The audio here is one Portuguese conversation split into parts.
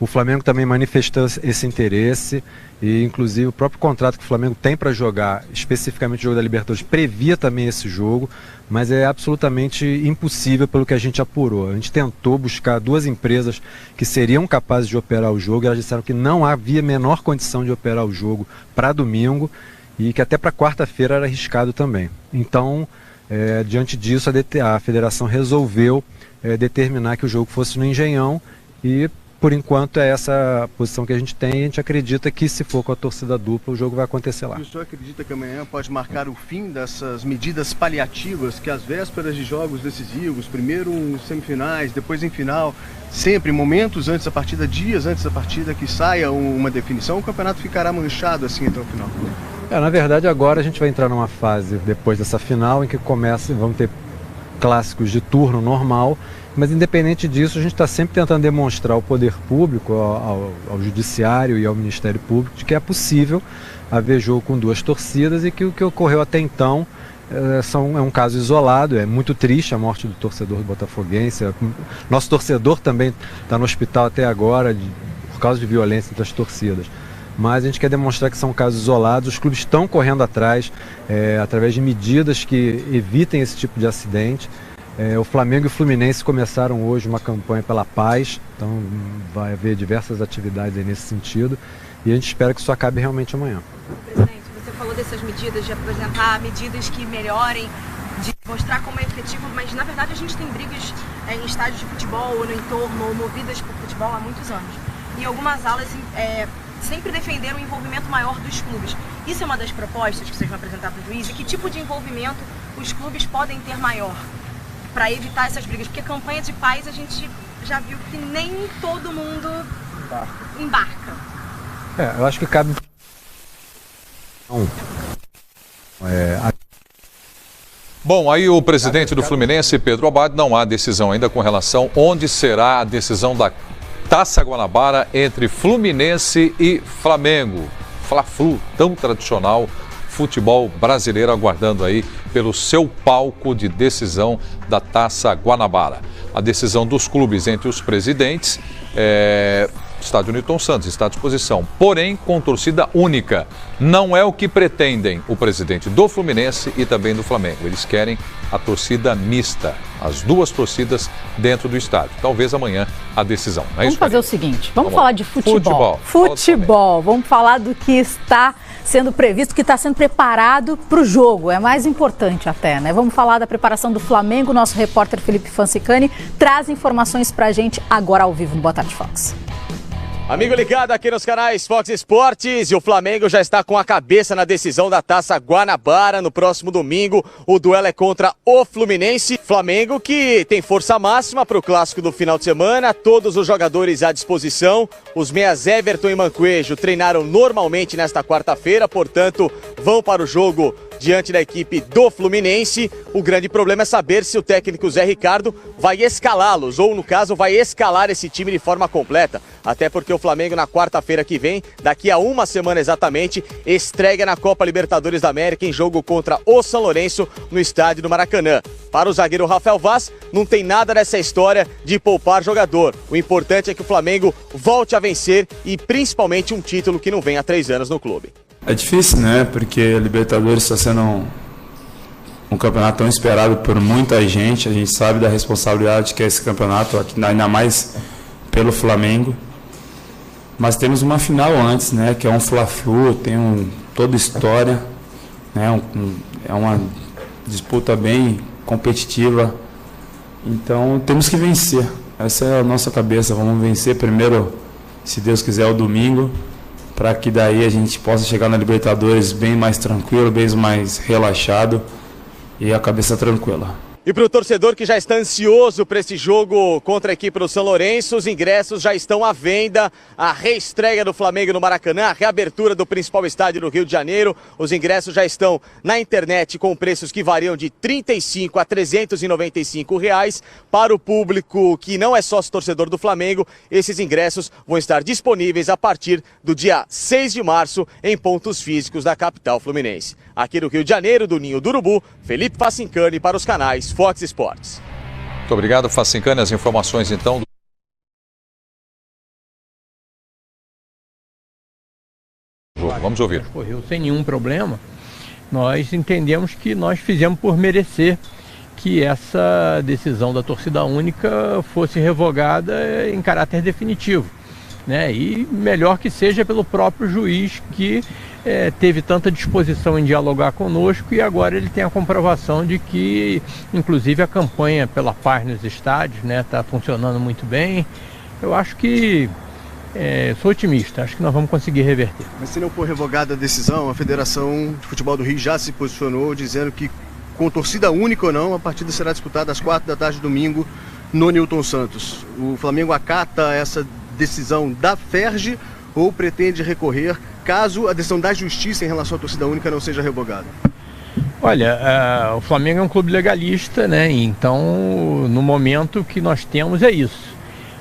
O Flamengo também manifestou esse interesse e, inclusive, o próprio contrato que o Flamengo tem para jogar, especificamente o jogo da Libertadores, previa também esse jogo, mas é absolutamente impossível pelo que a gente apurou. A gente tentou buscar duas empresas que seriam capazes de operar o jogo e elas disseram que não havia a menor condição de operar o jogo para domingo e que até para quarta-feira era arriscado também. Então, diante disso, a federação resolveu determinar que o jogo fosse no Engenhão e, por enquanto, é essa a posição que a gente tem e a gente acredita que, se for com a torcida dupla, o jogo vai acontecer lá. E o senhor acredita que amanhã pode marcar o fim dessas medidas paliativas que às vésperas de jogos decisivos, primeiro em semifinais, depois em final, sempre momentos antes da partida, dias antes da partida, que saia uma definição, o campeonato ficará manchado assim até o final? Na verdade, agora a gente vai entrar numa fase, depois dessa final, em que vamos ter clássicos de turno normal, mas independente disso, a gente está sempre tentando demonstrar ao poder público, ao judiciário e ao Ministério Público, de que é possível haver jogo com duas torcidas e que o que ocorreu até então é um caso isolado. É muito triste a morte do torcedor botafoguense. Nosso torcedor também está no hospital até agora por causa de violência entre as torcidas. Mas a gente quer demonstrar que são casos isolados, os clubes estão correndo atrás, através de medidas que evitem esse tipo de acidente. O Flamengo e o Fluminense começaram hoje uma campanha pela paz, então vai haver diversas atividades aí nesse sentido e a gente espera que isso acabe realmente amanhã. Presidente, você falou dessas medidas, de apresentar medidas que melhorem, de mostrar como é efetivo, mas na verdade a gente tem brigas em estádios de futebol ou no entorno, ou movidas por futebol há muitos anos. E algumas alas sempre defenderam o envolvimento maior dos clubes. Isso é uma das propostas que vocês vão apresentar para o juiz? E que tipo de envolvimento os clubes podem ter maior para evitar essas brigas? Porque a campanha de paz a gente já viu que nem todo mundo embarca. Eu acho que cabe... Bom, aí o presidente do Fluminense, Pedro Abad, não há decisão ainda com relação onde será a decisão da Taça Guanabara entre Fluminense e Flamengo. Fla-Flu, tão tradicional, futebol brasileiro aguardando aí pelo seu palco de decisão da Taça Guanabara. A decisão dos clubes entre os presidentes, Estádio Newton Santos está à disposição, porém com torcida única. Não é o que pretendem o presidente do Fluminense e também do Flamengo. Eles querem a torcida mista, as duas torcidas dentro do estádio. Talvez amanhã a decisão. Vamos fazer o seguinte, vamos falar de futebol. Futebol, vamos falar do que está sendo previsto, que está sendo preparado para o jogo. É mais importante até, né? Vamos falar da preparação do Flamengo. Nosso repórter Felipe Fancicani traz informações para a gente agora ao vivo no Boa Tarde, Fox. Amigo ligado aqui nos canais Fox Sports, e o Flamengo já está com a cabeça na decisão da Taça Guanabara no próximo domingo. O duelo é contra o Fluminense. Flamengo que tem força máxima para o clássico do final de semana, todos os jogadores à disposição. Os meias Everton e Manquejo treinaram normalmente nesta quarta-feira, portanto vão para o jogo diante da equipe do Fluminense. O grande problema é saber se o técnico Zé Ricardo vai escalá-los, ou no caso vai escalar esse time de forma completa. Até porque o Flamengo na quarta-feira que vem, daqui a uma semana exatamente, estreia na Copa Libertadores da América em jogo contra o São Lourenço no estádio do Maracanã. Para o zagueiro Rafael Vaz, não tem nada nessa história de poupar jogador. O importante é que o Flamengo volte a vencer e principalmente um título que não vem há 3 anos no clube. É difícil, né? Porque a Libertadores está sendo um campeonato tão esperado por muita gente. A gente sabe da responsabilidade que é esse campeonato, ainda mais pelo Flamengo. Mas temos uma final antes, né? Que é um Fla-Flu, tem toda história, né? É uma disputa bem competitiva. Então temos que vencer. Essa é a nossa cabeça. Vamos vencer primeiro, se Deus quiser, o domingo, para que daí a gente possa chegar na Libertadores bem mais tranquilo, bem mais relaxado e a cabeça tranquila. E para o torcedor que já está ansioso para esse jogo contra a equipe do São Lourenço, os ingressos já estão à venda. A reestreia do Flamengo no Maracanã, a reabertura do principal estádio do Rio de Janeiro. Os ingressos já estão na internet com preços que variam de R$ 35 a R$ 395 reais. Para o público que não é sócio torcedor do Flamengo, esses ingressos vão estar disponíveis a partir do dia 6 de março em pontos físicos da capital fluminense. Aqui no Rio de Janeiro, do Ninho do Urubu, Felipe Facincani para os canais Fox Sports. Muito obrigado, Facincani. As informações então jogo. Vamos ouvir. Correu sem nenhum problema. Nós entendemos que nós fizemos por merecer que essa decisão da torcida única fosse revogada em caráter definitivo, né? E melhor que seja pelo próprio juiz que teve tanta disposição em dialogar conosco, e agora ele tem a comprovação de que, inclusive, a campanha pela paz nos estádios, né, está funcionando muito bem. Eu acho que sou otimista, acho que nós vamos conseguir reverter. Mas se não for revogada a decisão, a Federação de Futebol do Rio já se posicionou dizendo que, com torcida única ou não, a partida será disputada às 4 da tarde domingo no Newton Santos. O Flamengo acata essa decisão da FERJ ou pretende recorrer caso a decisão da Justiça em relação à torcida única não seja revogada? Olha, o Flamengo é um clube legalista, né? Então, no momento que nós temos é isso.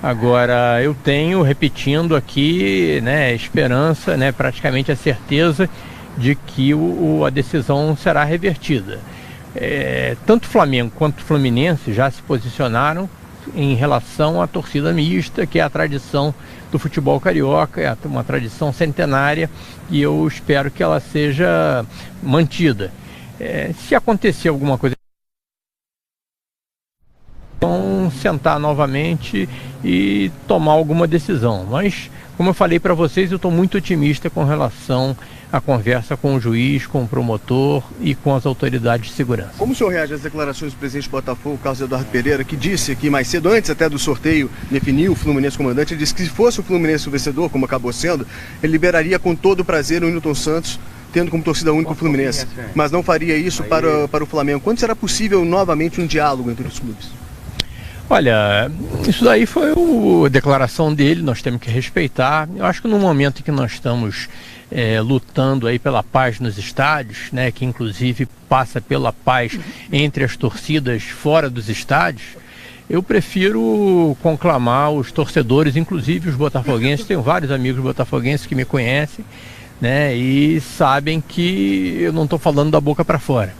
Agora, eu tenho, repetindo aqui, né, esperança, né, praticamente a certeza de que a decisão será revertida. Tanto o Flamengo quanto o Fluminense já se posicionaram em relação à torcida mista, que é a tradição do futebol carioca, é uma tradição centenária, e eu espero que ela seja mantida. Se acontecer alguma coisa, vão sentar novamente e tomar alguma decisão. Mas, como eu falei para vocês, eu estou muito otimista com relação à conversa com o juiz, com o promotor e com as autoridades de segurança. Como o senhor reage às declarações do presidente do Botafogo, Carlos Eduardo Pereira, que disse aqui mais cedo, antes até do sorteio, definiu o Fluminense comandante, ele disse que se fosse o Fluminense o vencedor, como acabou sendo, ele liberaria com todo prazer o Newton Santos, tendo como torcida única o Fluminense, mas não faria isso para o Flamengo. Quando será possível novamente um diálogo entre os clubes? Olha, isso daí foi a declaração dele, nós temos que respeitar. Eu acho que no momento em que nós estamos lutando aí pela paz nos estádios, né, que inclusive passa pela paz entre as torcidas fora dos estádios, eu prefiro conclamar os torcedores, inclusive os botafoguenses. Tenho vários amigos botafoguenses que me conhecem, né, e sabem que eu não estou falando da boca para fora.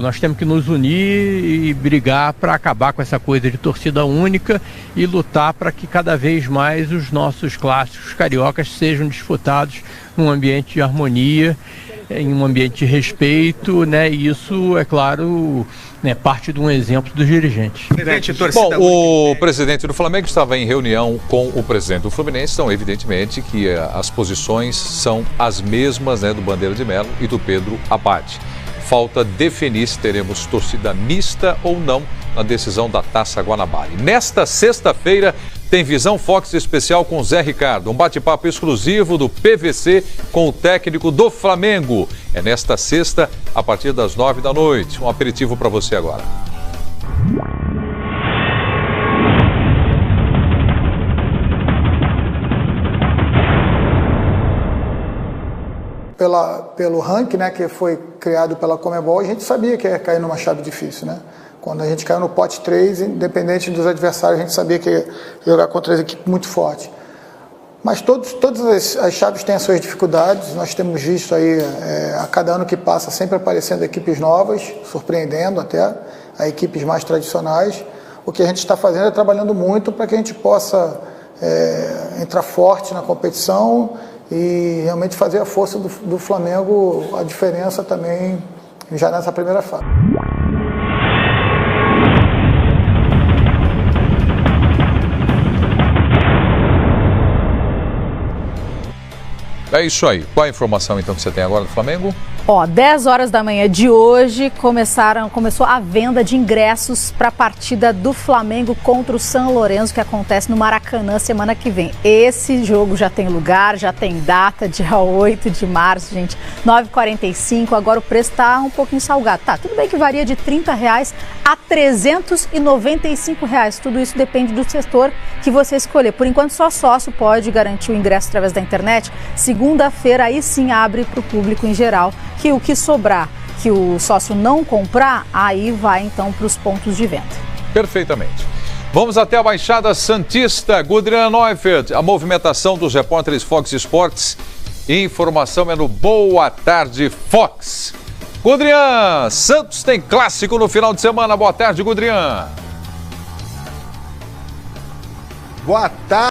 Nós temos que nos unir e brigar para acabar com essa coisa de torcida única e lutar para que cada vez mais os nossos clássicos cariocas sejam disputados num ambiente de harmonia, em um ambiente de respeito, né? E isso, é claro, né, parte de um exemplo dos dirigentes. Bom, o presidente do Flamengo estava em reunião com o presidente do Fluminense, então evidentemente que as posições são as mesmas, né, do Bandeira de Melo e do Pedro Abad. Falta definir se teremos torcida mista ou não na decisão da Taça Guanabara. E nesta sexta-feira tem Visão Fox especial com Zé Ricardo, um bate-papo exclusivo do PVC com o técnico do Flamengo. É nesta sexta, a partir das 9 da noite. Um aperitivo para você agora. Pelo ranking, né, que foi criado pela Conmebol, a gente sabia que ia cair numa chave difícil, né? Quando a gente caiu no pote 3, independente dos adversários, a gente sabia que ia jogar contra as equipes muito fortes. Mas todas as chaves têm as suas dificuldades. Nós temos visto aí, a cada ano que passa, sempre aparecendo equipes novas, surpreendendo até a equipes mais tradicionais. O que a gente está fazendo é trabalhando muito para que a gente possa entrar forte na competição e realmente fazer a força do Flamengo a diferença também já nessa primeira fase. É isso aí. Qual a informação então que você tem agora do Flamengo? 10 horas da manhã de hoje começou a venda de ingressos para a partida do Flamengo contra o São Lourenço, que acontece no Maracanã semana que vem. Esse jogo já tem lugar, já tem data, dia 8 de março, gente, 9h45. Agora o preço está um pouquinho salgado. Tá, tudo bem que varia de R$30 a R$395. Tudo isso depende do setor que você escolher. Por enquanto, só sócio pode garantir o ingresso através da internet. Segunda-feira, aí sim abre para o público em geral, que o que sobrar, que o sócio não comprar, aí vai então para os pontos de venda. Perfeitamente. Vamos até a Baixada Santista. Gudrian Neufeld, a movimentação dos repórteres Fox Sports. Informação é no Boa Tarde Fox. Gudrian, Santos tem clássico no final de semana. Boa tarde, Gudrian. Boa tarde.